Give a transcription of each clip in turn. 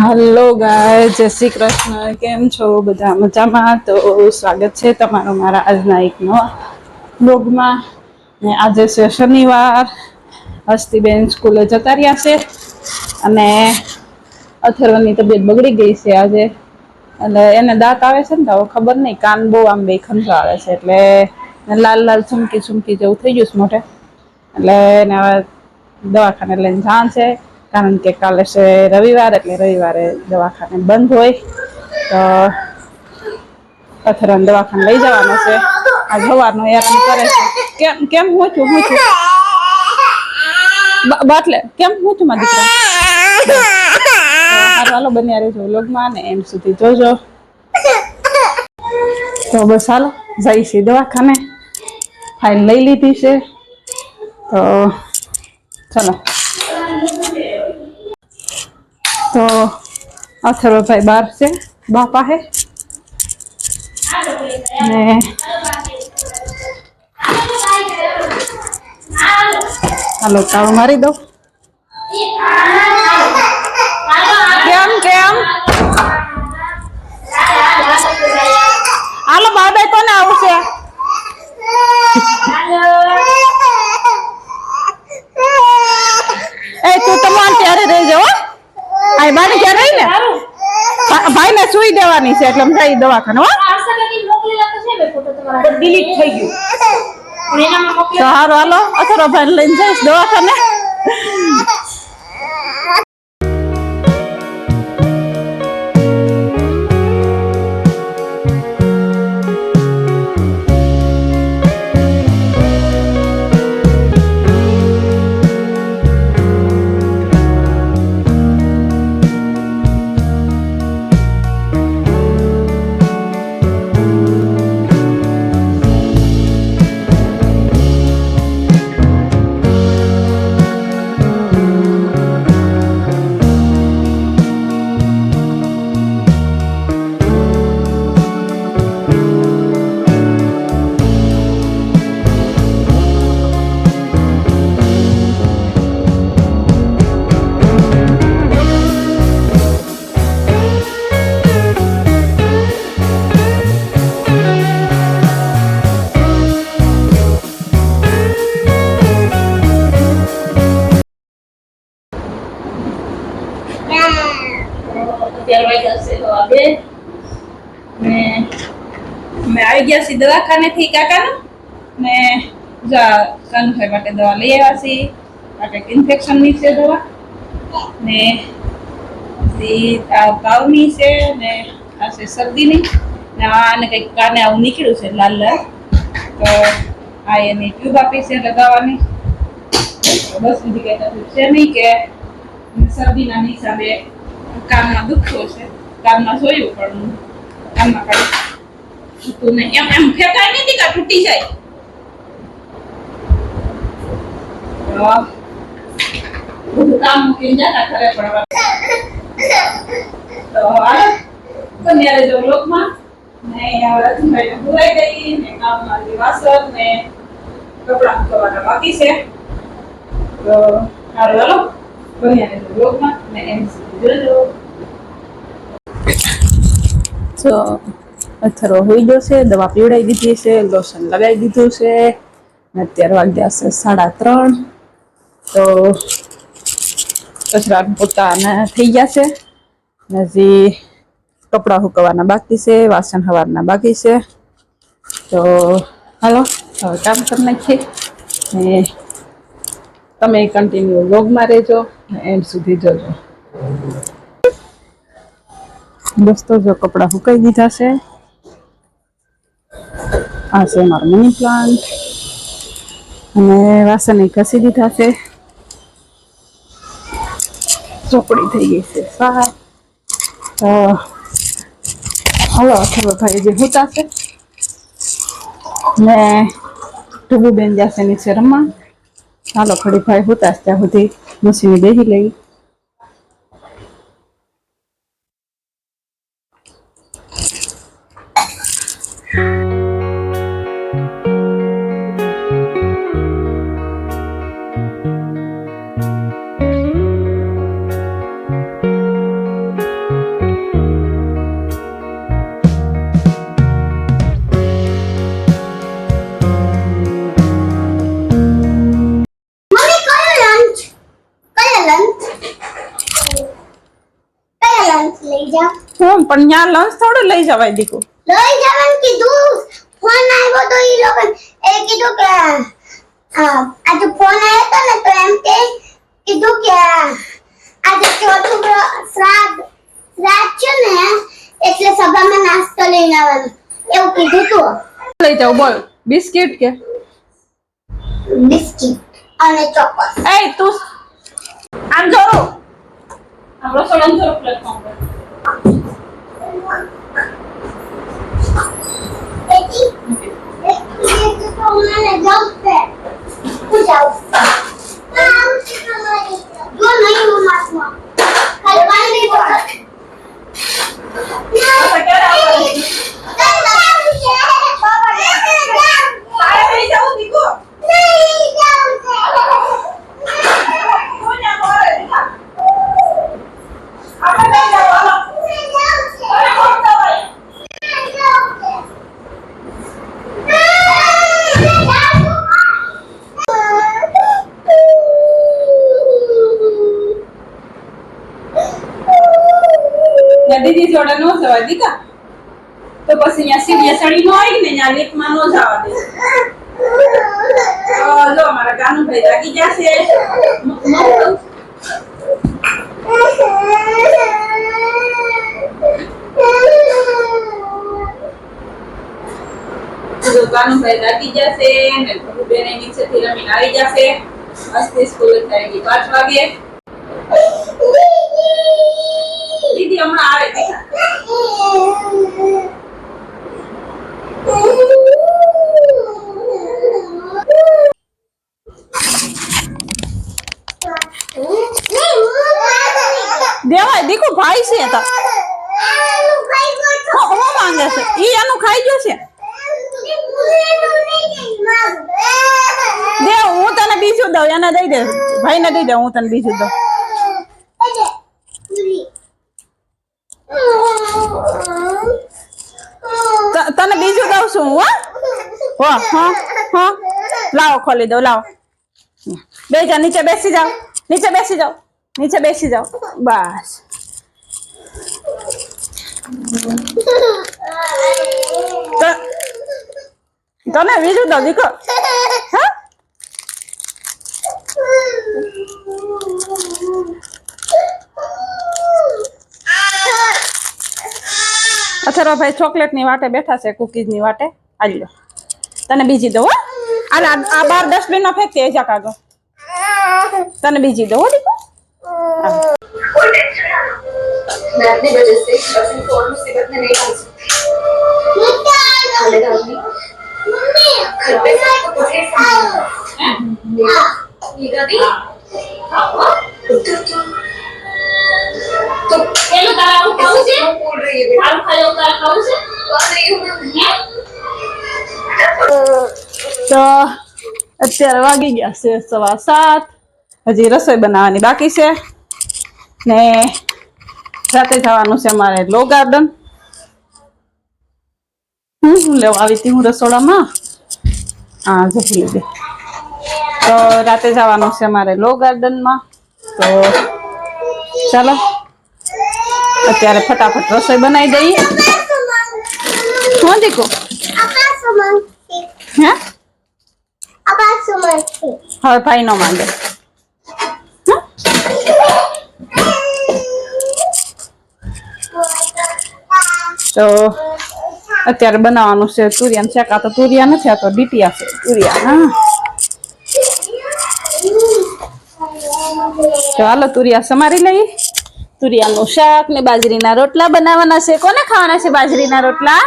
Hello ગાય, જય શ્રી કૃષ્ણ. કેમ છો બધા? મજામાં? તો સ્વાગત છે તમારું મારા આજના એક નવા બ્લોગમાં. ને આજે છે શનિવાર. હસ્તીબેન સ્કૂલે જતા રહ્યા છે અને અથર્વની તબિયત બગડી ગઈ છે આજે. એટલે એને દાંત આવે છે ને, તો હવે ખબર નઈ કાન બહુ આમ બે ખંજવાળે છે એટલે લાલ લાલ ચમકી ચમકી જેવું થઈ ગયું છે મોઢે. એટલે એને હવે દવાખાને લઈને જવાનું છે, કારણ કે કાલે છે રવિવાર. એટલે રવિવારે દવાખાને બંધ હોય તો અથર્વને દવાખાને લઈ જવાનો છે. આજ સવારનો હેરાન કરે છે. કેમ કેમ હું થયું હું થયું? બાટલે કેમ હું થયું મારા દીકરા? હારું હાલો બન્યા રહેજો વ્લોગમાં ને એન્ડ સુધી જોજો. તો બસ હાલો જાય છે દવાખાને. ફાઇલ લઈ લીધી છે તો ચલો. તો અથર્વભાઈ બહાર છે બા પાસે ને હાલો તાળું મારી દઉં. કેમ કેમ હાલો બાબાઈ કોને આવશે? એ તું તમારે ત્યારે રહેજો હો. આ બાને ક્યારે રહી ને ભાઈ ને સુઈ દેવાની છે એટલે જાય દવાખાને હો. ડિલીટ થઈ ગયું તો હારું હાલો અથર્વભાઈ લઈને જઈશ દવાખાને. અમે આવી ગયા છીએ દવાખાને થી કાકાના ને કાનુભાઈ માટે દવા લઈ આવ્યા છીએ. આ કંઈક ઇન્ફેક્શન ની છે દવા ને આ તાવની છે ને આ છે શરદીની ને આને કંઈક કાને આવું નીકળ્યું છે લાલ લાલ. તો આ એની ટ્યુબ આપી છે લગાવવાની. બસ બીજી કઈ તકલીફ છે નહીં કે શરદીના હિસાબે કાનમાં દુખતો છે. કાનમાં જોયું પણ કાનમાં કઈ તું ને એમ એમ ફેંકાય નથી કે તૂટી જાય. બધું કામ મૂકીને જતા ખરે પડવા તો આ બન્યા રહેજો બ્લોગમાં. ને રતનભાઈને ભૂલાઈ ગઈ ને કામમાં વાસણ ને કપડાં ધોવાના બાકી છે. તો સારું હાલો બન્યા રહેજો બ્લોગમાં ને એમ જોજો. તો અથર્વ હોઈ ગયો છે, દવા પીવડાવી દીધી છે, લોશન લગાવી દીધું છે. અત્યારે વાગ્યા છે 3:30. તો કચરા પોતાને થઈ ગયા છે. હજી કપડાં સુકવવાના બાકી છે, વાસણ સવારના બાકી છે. તો હાલો હવે કામ કરી નાખીએ ને તમે કન્ટિન્યુ વ્લોગમાં રહેજો એન્ડ સુધી જોજો. દોસ્તો જો કપડાં સુકાઈ દીધા છે. આ છે મારો મની પ્લાન્ટ અને વાસણ ઘસી દીધા છે. ચોપડી થઈ ગઈ છે સાફ. તો હલો અથર્વભાઈ જે હુતા છે ને ટુબુબેન જશે નીચે રમવા. હાલો ઘડી ભાઈ હુતા ત્યાં સુધી મશીને બેસી લઈ. હું પણ ત્યાં લંચ થોડું લઈ જવાય દીકુ. લઈ જવાનું કીધું. ફોન આવ્યો તો ઈ લોકો એ કીધું કે આજે ફોન આવ્યો તો ને તો એમ કે કીધું કે આજે ચોથું શ્રાદ્ધ છે ને એટલે સભામાં નાસ્તો લઈને આવવાનો એવું કીધું તું. લઈ જાવ બોલ. બિસ્કિટ કે બિસ્કિટ અને ચોકોસ. એ તું આમ જોરો આપણો સોડન જોરો પ્લેટફોર્મ પર એકી તો મને જમશે હું જાઉં જો નહીં હું માસમાં ખાલી પાણી બોટલ દીદી જોડે નો જવાય દીકા તો પછી અહીંયા સીડીએ સડી નો આવી ને ત્યાં લીફમાં નો જવા દે. જો મારા કાનુભાઈ જાગી જશે. જો કાનુભાઈ જાગી જશે ને બેને નીચેથી રમીને આવી જશે. મસ્તી સ્કૂલે થાય 5 વાગે. દીદી હમણાં આવે દીકા. દેવાય દીકુ ભાઈ છે તા હું માંગે છે ઈ આનું ખાઈ ગયો છે. દે હું તને બીજું દઉં એને દઈ દે ભાઈને દઈ દે હું તને બીજું દઉં. તને બીજું દઉં છું હું. હા લાવો ખોલી દઉં લાવો. બે જા નીચે બેસી જાઓ નીચે બેસી જાઓ નીચે બેસી જાઓ બસ. તને બીજું દઉં દીકરો. હા અચ્છા ભાઈ ચોકલેટ ની વાટે બેઠા છે કુકીઝ ની વાટે. આલી લો તને બીજી દઉં. આ બાર ડસ્ટબિન માં ફેંકતી જા કાગળ. તને बीजी दो देखो मैं अपनी वजह से बस इन फोन मुसीबत में नहीं फंसी खाने डालनी घर पे सबको पूछे ये दादी तो ये लो तारा वो खाओ से बोल रही है बेटा खाओ तारा खाओ से कौन नहीं हूं तो અત્યારે વાગી ગયા છે 7:15. હજી રસોઈ બનાવવાની બાકી છે ને રાતે જવાનું છે અમારે લો ગાર્ડન. લેવા આવી હતી હું રસોડામાં. હા જઈ લીધી. તો રાતે જવાનું છે અમારે લો ગાર્ડનમાં. તો ચાલો અત્યારે ફટાફટ રસોઈ બનાવી દઈએ. શું દીકો હે હવે ભાઈ નો માંગે. તો અત્યારે બનાવવાનું છે તુરિયાનું શાક. આ તો તુરિયા નથી આ તો ડીટીયા છે તુરિયા. હા તો હાલો તુરિયા સમારી લઈએ. તુરિયાનું શાક ને બાજરીના રોટલા બનાવવાના છે. કોને ખાવાના છે બાજરીના રોટલા?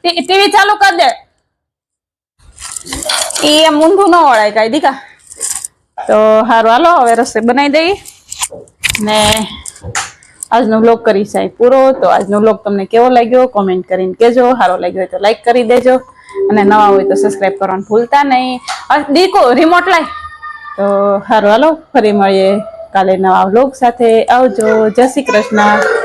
ટીવી ચાલુ કરી દે. એ ઊંધું ન વળાય કાંઈ દીકા. તો સારું હાલો હવે રસોઈ બનાવી દઈએ ને આજનો વ્લોગ કરી સાહેબ પૂરો. તો આજનો વ્લોગ તમને કેવો લાગ્યો કોમેન્ટ કરીને કહેજો. સારો લાગ્યો હોય તો લાઈક કરી દેજો અને નવા હોય તો સબસ્ક્રાઈબ કરવાનું ભૂલતા નહીં. દીકો રિમોટ લાય. તો સારું હાલો ફરી મળીએ કાલે નવા વ્લોગ સાથે. આવજો. જય શ્રી કૃષ્ણ.